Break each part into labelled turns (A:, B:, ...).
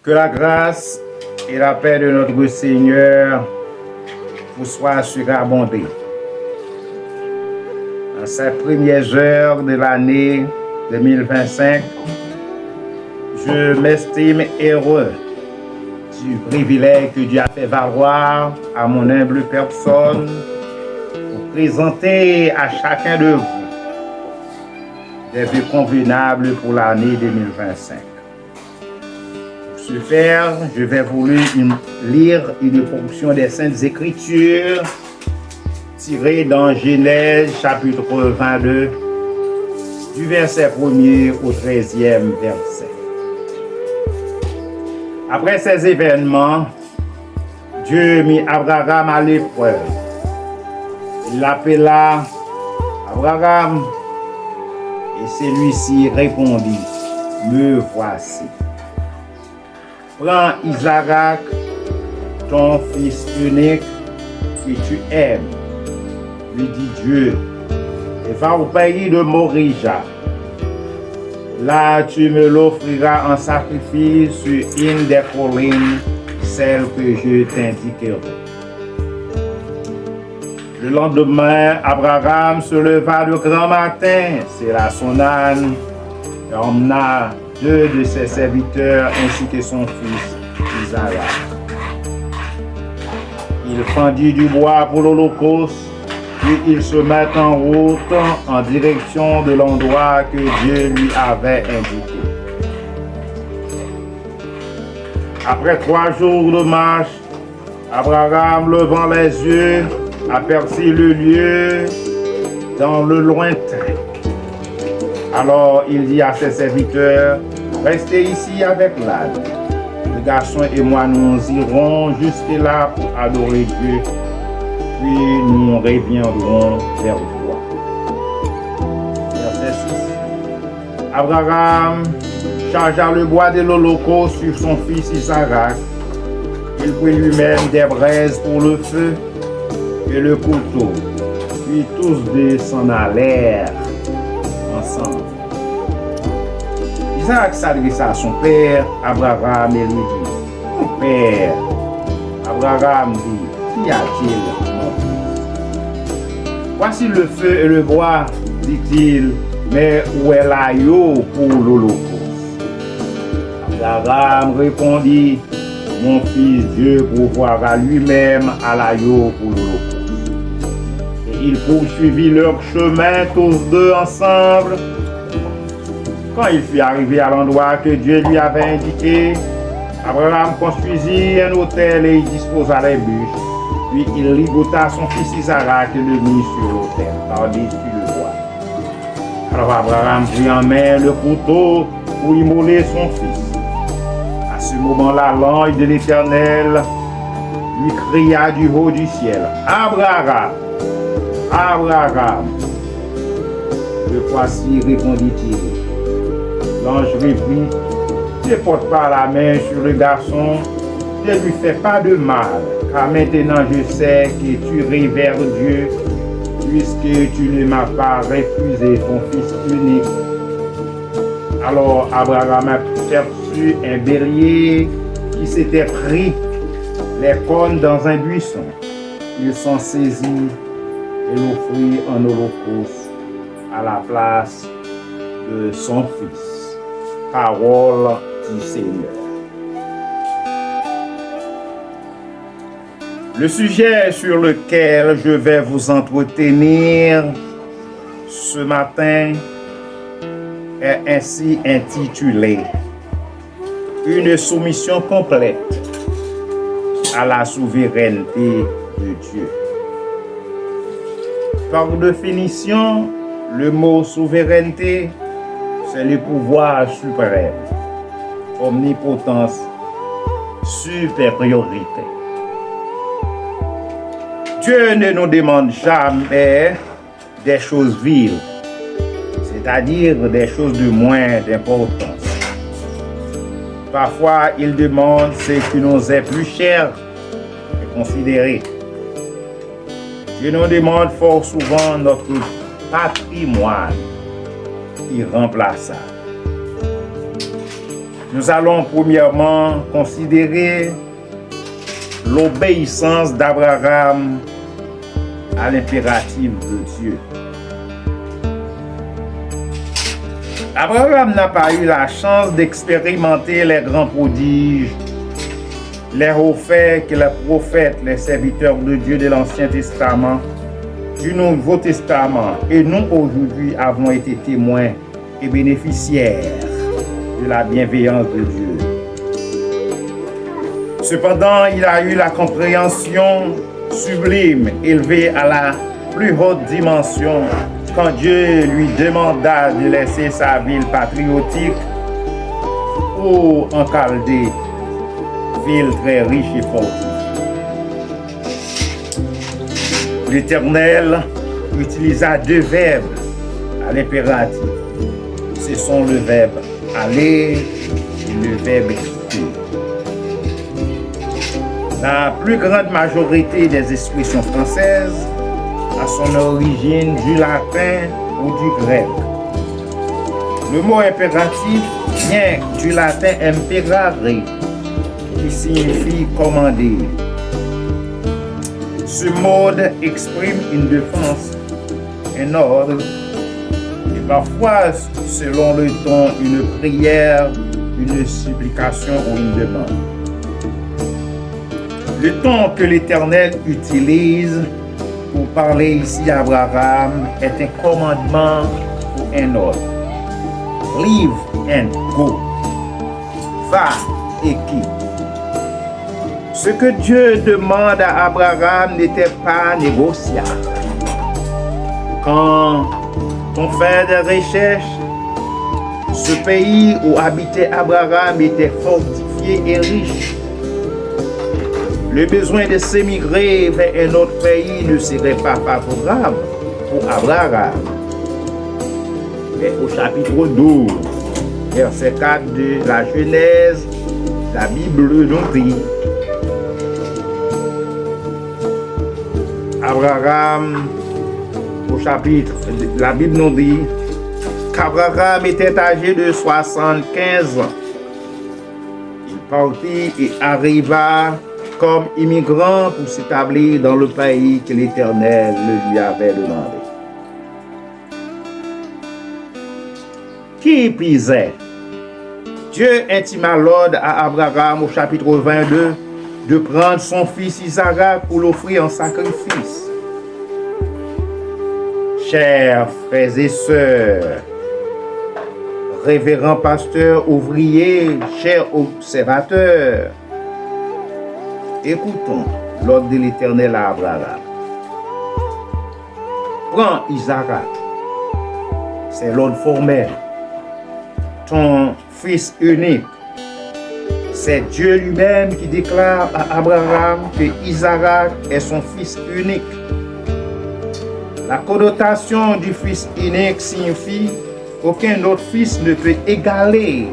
A: Que la grâce et la paix de notre Seigneur vous soient surabondées. Dans ces premières heures de l'année 2025, je m'estime heureux du privilège que Dieu a fait valoir à mon humble personne pour présenter à chacun de vous des vœux convenables pour l'année 2025. Pour ce faire, je vais vous lire une portion des Saintes Écritures tirée dans Genèse chapitre 22, du verset 1er au 13e verset. Après ces événements, Dieu mit Abraham à l'épreuve. Il l'appela Abraham et celui-ci répondit, me voici. Prends Isaac, ton fils unique, que tu aimes, lui dit Dieu, et va au pays de Morija. Là, tu me l'offriras en sacrifice sur une des collines, celle que je t'indiquerai. Le lendemain, Abraham se leva de grand matin, sella son âne, et emmena 2 de ses serviteurs ainsi que son fils Isaac. Il fendit du bois pour l'holocauste, puis il se met en route en direction de l'endroit que Dieu lui avait indiqué. Après 3 jours de marche, Abraham, levant les yeux, aperçut le lieu dans le lointain. Alors il dit à ses serviteurs, restez ici avec l'âne. Le garçon et moi, nous irons jusque là pour adorer Dieu, puis nous reviendrons vers toi. Verset 6. Abraham chargea le bois de l'holocauste sur son fils Isaac. Il prit lui-même des braises pour le feu et le couteau. Puis tous deux s'en allèrent ensemble. Isaac s'adressa à son père, Abraham, et lui dit, mon père. Abraham dit, qu'y a-t-il, mon fils? Voici le feu et le bois, dit-il, mais où est l'agneau pour l'holocauste? Abraham répondit, mon fils, Dieu pourvoira lui-même à l'agneau pour l'holocauste. Et ils poursuivirent leur chemin tous deux ensemble. Quand il fut arrivé à l'endroit que Dieu lui avait indiqué, Abraham construisit un autel et y disposa les bûches. Puis il ligota son fils Isaac et le mit sur l'autel, par-dessus le bois. Alors Abraham prit en main le couteau pour immoler son fils. À ce moment-là, l'ange de l'Éternel lui cria du haut du ciel, Abraham, Abraham. Le voici, répondit-il. L'ange reprit, ne porte pas la main sur le garçon, ne lui fais pas de mal, car maintenant je sais que tu révères Dieu, puisque tu ne m'as pas refusé ton fils unique. Alors Abraham aperçut un bélier qui s'était pris les cornes dans un buisson. Il s'en saisit et l'offrit en holocauste à la place de son fils. Parole du Seigneur. Le sujet sur lequel je vais vous entretenir ce matin est ainsi intitulé « Une soumission complète à la souveraineté de Dieu ». Par définition, le mot souveraineté, c'est le pouvoir suprême, omnipotence, supériorité. Dieu ne nous demande jamais des choses viles, c'est-à-dire des choses de moins d'importance. Parfois, il demande ce qui nous est plus cher et considéré. Dieu nous demande fort souvent notre patrimoine irremplaçable. Nous allons premièrement considérer l'obéissance d'Abraham à l'impératif de Dieu. Abraham n'a pas eu la chance d'expérimenter les grands prodiges, les hauts faits que les prophètes, les serviteurs de Dieu de l'Ancien Testament, du Nouveau Testament et nous aujourd'hui avons été témoins et bénéficiaires de la bienveillance de Dieu. Cependant, il a eu la compréhension sublime, élevée à la plus haute dimension, quand Dieu lui demanda de laisser sa ville patriotique pour en Chaldée, ville très riche et fortifiée. L'Éternel utilisa deux verbes à l'impératif. Ce sont le verbe aller et le verbe quitter. La plus grande majorité des expressions françaises a son origine du latin ou du grec. Le mot impératif vient du latin imperare, qui signifie commander. Ce mode exprime une défense, un ordre, et parfois, selon le ton, une prière, une supplication ou une demande. Le ton que l'Éternel utilise pour parler ici à Abraham est un commandement ou un ordre. Leave and go. Va et quitte. Ce que Dieu demande à Abraham n'était pas négociable. Quand on fait des recherches, ce pays où habitait Abraham était fortifié et riche. Le besoin de s'émigrer vers un autre pays ne serait pas favorable pour Abraham. Mais au chapitre 12, verset 4 de la Genèse, la Bible nous dit: Abraham, au chapitre, la Bible nous dit qu'Abraham était âgé de 75 ans. Il partit et arriva comme immigrant pour s'établir dans le pays que l'Éternel lui avait demandé. Qui pisait? Dieu intima l'ordre à Abraham au chapitre 22 de prendre son fils Isaac pour l'offrir en sacrifice. Chers frères et sœurs, révérends pasteurs, ouvriers, chers observateurs, écoutons l'ordre de l'Éternel à Abraham. Prends Isaac, c'est l'ordre formel, ton fils unique. C'est Dieu lui-même qui déclare à Abraham que Isaac est son fils unique. La connotation du fils unique signifie qu'aucun autre fils ne peut égaler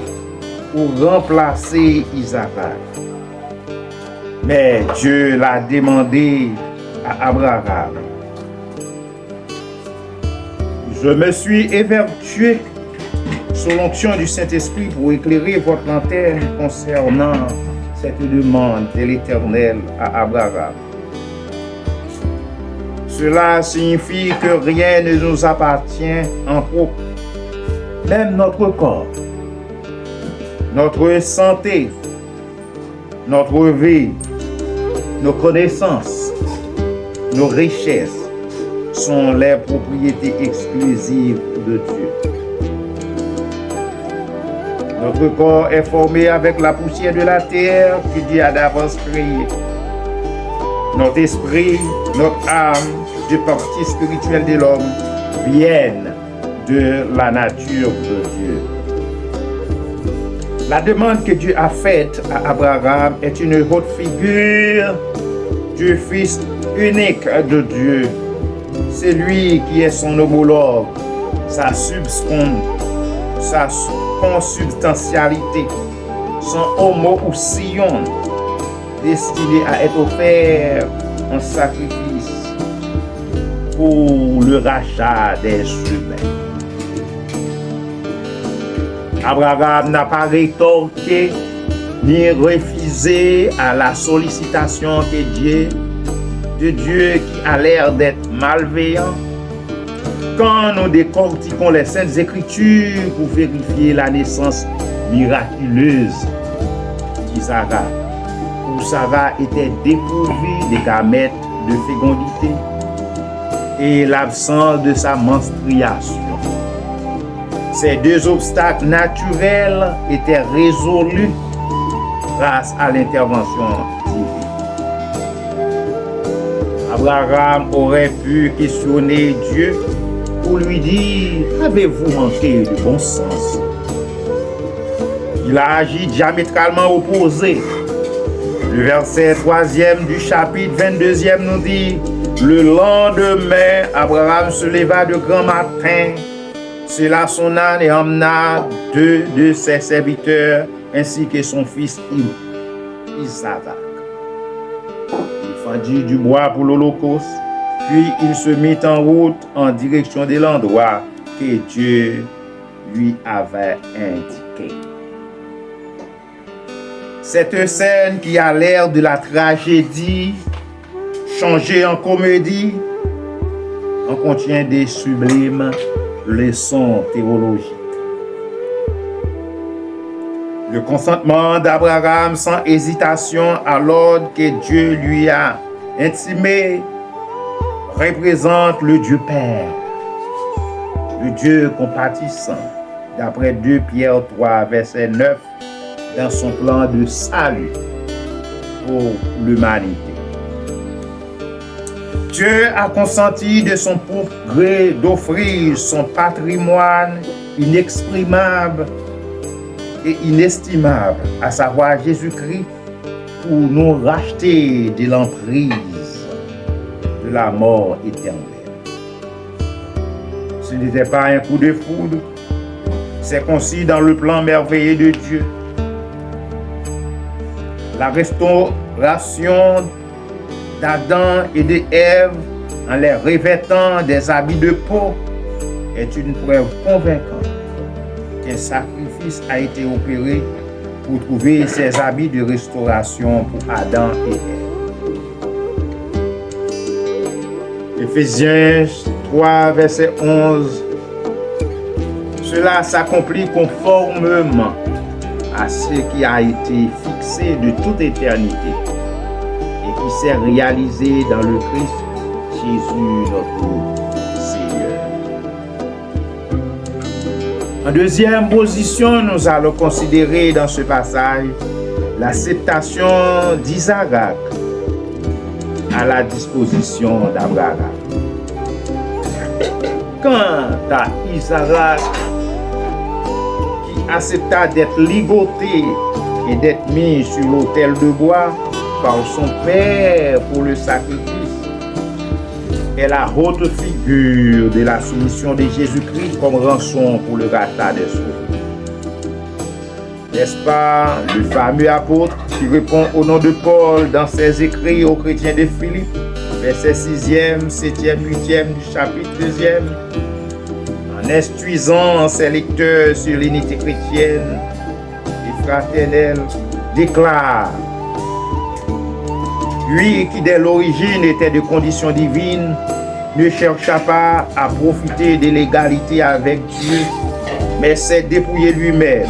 A: ou remplacer Isaac. Mais Dieu l'a demandé à Abraham. Je me suis évertué sous l'onction du Saint-Esprit pour éclairer votre lanterne concernant cette demande de l'Éternel à Abraham. Cela signifie que rien ne nous appartient en propre, même notre corps, notre santé, notre vie, nos connaissances, nos richesses sont les propriétés exclusives de Dieu. Notre corps est formé avec la poussière de la terre que Dieu a d'avance créée. Notre esprit, notre âme, deux parties spirituelles de l'homme, viennent de la nature de Dieu. La demande que Dieu a faite à Abraham est une haute figure du Fils unique de Dieu. C'est lui qui est son homologue, sa substance, sa consubstantialité, son homoousion, destiné à être offert en sacrifice pour le rachat des humains. Abraham n'a pas rétorqué ni refusé à la sollicitation de Dieu qui a l'air d'être malveillant. Quand nous décortiquons les Saintes Écritures pour vérifier la naissance miraculeuse d'Isaac, où Sarah était dépourvue des gamètes de fécondité et l'absence de sa menstruation. Ces deux obstacles naturels étaient résolus grâce à l'intervention divine. Abraham aurait pu questionner Dieu pour lui dire « Avez-vous manqué de bon sens ?» Il a agi diamétralement opposé. Le verset 3e du chapitre 22e nous dit « Le lendemain, Abraham se leva de grand matin, sella son âne et emmena 2 de ses serviteurs ainsi que son fils Isaac. Il fendit du bois pour l'holocauste, puis il se mit en route en direction de l'endroit que Dieu lui avait indiqué. Cette scène qui a l'air de la tragédie changée en comédie en contient des sublimes leçons théologiques. Le consentement d'Abraham sans hésitation à l'ordre que Dieu lui a intimé représente le Dieu Père, le Dieu compatissant, d'après 2 Pierre 3, verset 9, dans son plan de salut pour l'humanité. Dieu a consenti de son propre gré d'offrir son patrimoine inexprimable et inestimable, à savoir Jésus-Christ, pour nous racheter de l'emprise de la mort éternelle. Ce n'était pas un coup de foudre, c'est concis dans le plan merveilleux de Dieu. La restauration d'Adam et d'Ève en les revêtant des habits de peau est une preuve convaincante qu'un sacrifice a été opéré pour trouver ces habits de restauration pour Adam et Ève. Éphésiens 3, verset 11. Cela s'accomplit conformément à ce qui a été fixé de toute éternité et qui s'est réalisé dans le Christ Jésus notre Seigneur. En deuxième position, nous allons considérer dans ce passage l'acceptation d'Isaac à la disposition d'Abraham. Quant à Isaac, qui accepta d'être ligoté et d'être mis sur l'autel de bois par son père pour le sacrifice, est la haute figure de la soumission de Jésus-Christ comme rançon pour le rachat des sauves. N'est-ce pas le fameux apôtre qui répond au nom de Paul dans ses écrits aux chrétiens de Philippe, verset 6e, 7e, 8e du chapitre 2e, en instruisant ses lecteurs sur l'unité chrétienne et fraternelle, déclare: lui qui dès l'origine était de condition divine, ne chercha pas à profiter de l'égalité avec Dieu, mais s'est dépouillé lui-même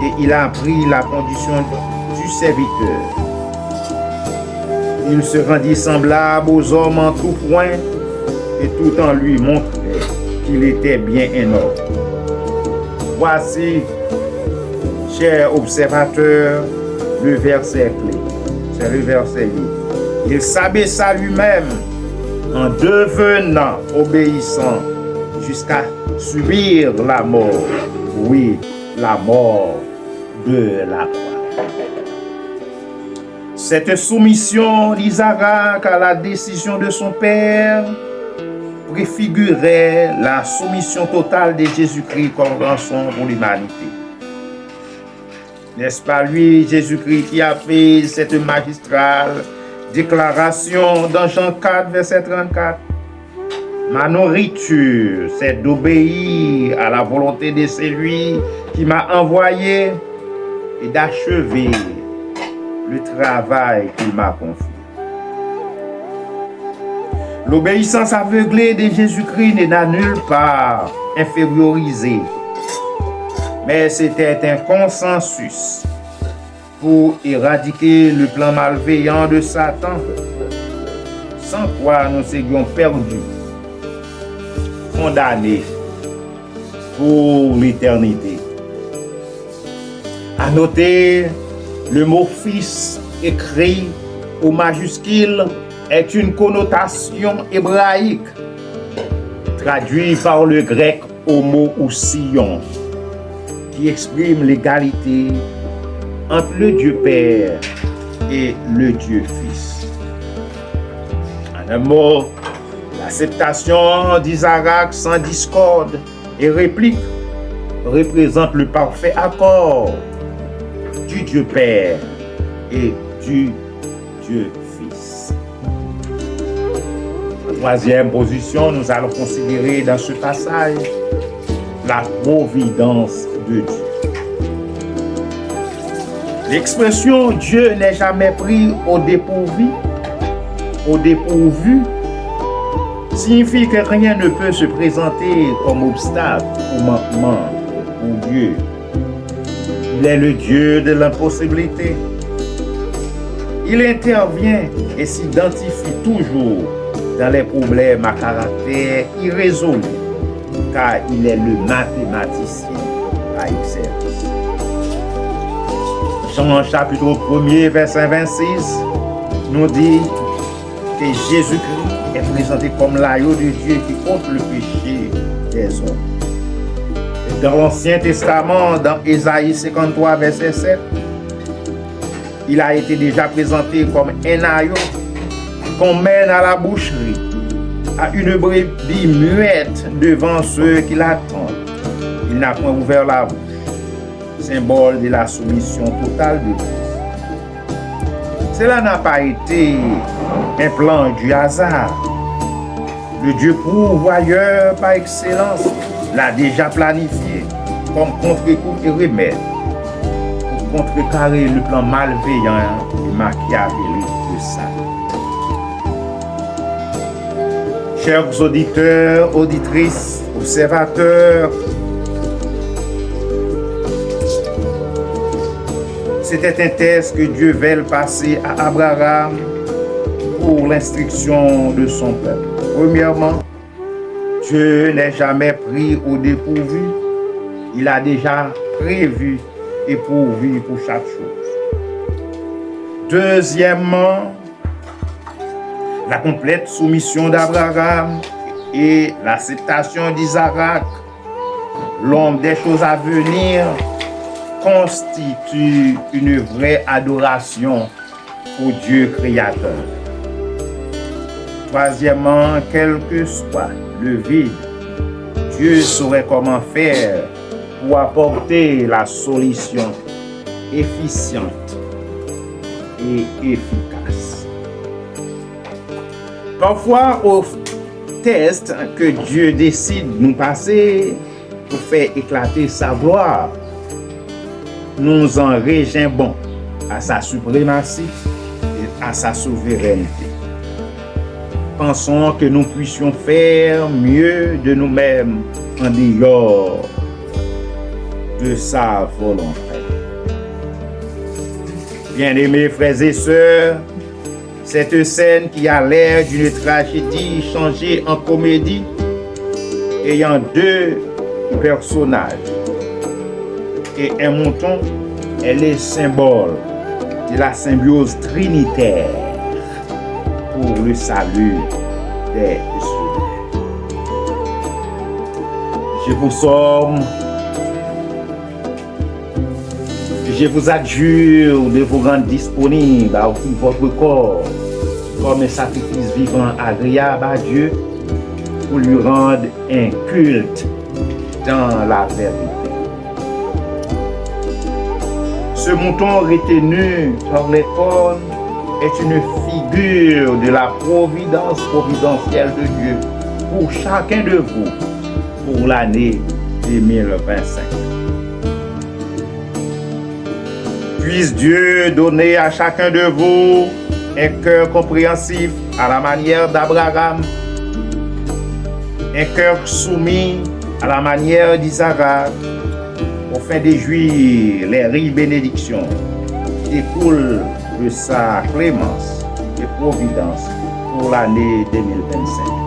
A: et il a pris la condition du serviteur. Il se rendit semblable aux hommes en tout point et tout en lui montrait qu'il était bien un homme. Voici, chers observateurs, le verset clé. C'est le verset 8. Il s'abaissa lui-même en devenant obéissant jusqu'à subir la mort. Oui, la mort de la croix. Cette soumission d'Isaac à la décision de son père préfigurait la soumission totale de Jésus-Christ comme rançon pour l'humanité. N'est-ce pas lui, Jésus-Christ, qui a fait cette magistrale déclaration dans Jean 4, verset 34? Ma nourriture, c'est d'obéir à la volonté de celui qui m'a envoyé et d'achever le travail qu'il m'a confié. L'obéissance aveuglée de Jésus-Christ n'est à nulle part infériorisée, mais c'était un consensus pour éradiquer le plan malveillant de Satan, sans quoi nous serions perdus, condamnés pour l'éternité. À noter, le mot fils écrit au majuscule est une connotation hébraïque, traduit par le grec homo ou sion, qui exprime l'égalité entre le Dieu Père et le Dieu Fils. En un mot, l'acceptation d'Isaac sans discorde et réplique représente le parfait accord du Dieu Père et du Dieu Fils. La troisième position, nous allons considérer dans ce passage la providence de Dieu. L'expression Dieu n'est jamais pris au dépourvu signifie que rien ne peut se présenter comme obstacle ou manquement pour Dieu. Il est le Dieu de l'impossibilité. Il intervient et s'identifie toujours dans les problèmes à caractère irrésolu, car il est le mathématicien à exercer. Jean chapitre 1er, verset 26, nous dit que Jésus-Christ est présenté comme l'agneau de Dieu qui ôte le péché des hommes. Et dans l'Ancien Testament, dans Ésaïe 53, verset 7, il a été déjà présenté comme un agneau qu'on mène à la boucherie, à une brebis muette devant ceux qui l'attendent. Il n'a point ouvert la bouche, symbole de la soumission totale de Christ. Cela n'a pas été un plan du hasard. Le Dieu pourvoyeur par excellence l'a déjà planifié comme contre-coup et remède pour contrecarrer le plan malveillant et machiavélique de Satan. Chers auditeurs, auditrices, observateurs, c'était un test que Dieu veut passer à Abraham pour l'instruction de son peuple. Premièrement, Dieu n'est jamais pris au dépourvu. Il a déjà prévu et pourvu pour chaque chose. Deuxièmement, la complète soumission d'Abraham et l'acceptation d'Isaac, l'homme des choses à venir, constitue une vraie adoration au Dieu créateur. Troisièmement, quel que soit le vide, Dieu saurait comment faire pour apporter la solution efficiente et efficace. Parfois, au test que Dieu décide de nous passer pour faire éclater sa gloire, nous en régimbons à sa suprématie et à sa souveraineté. Pensons que nous puissions faire mieux de nous-mêmes en dehors de sa volonté. Bien-aimés frères et sœurs, cette scène qui a l'air d'une tragédie changée en comédie, ayant deux personnages et un mouton, est le symbole de la symbiose trinitaire pour le salut des humains. Je vous somme, je vous adjure de vous rendre disponible à offrir votre corps comme un sacrifice vivant agréable à Dieu pour lui rendre un culte dans la vérité. Ce mouton retenu par les cornes est une figure de la providence providentielle de Dieu pour chacun de vous pour l'année 2025. Puisse Dieu donner à chacun de vous un cœur compréhensif à la manière d'Abraham, un cœur soumis à la manière d'Isaac, afin de jouir les riches bénédictions qui découlent de sa clémence et providence pour l'année 2025.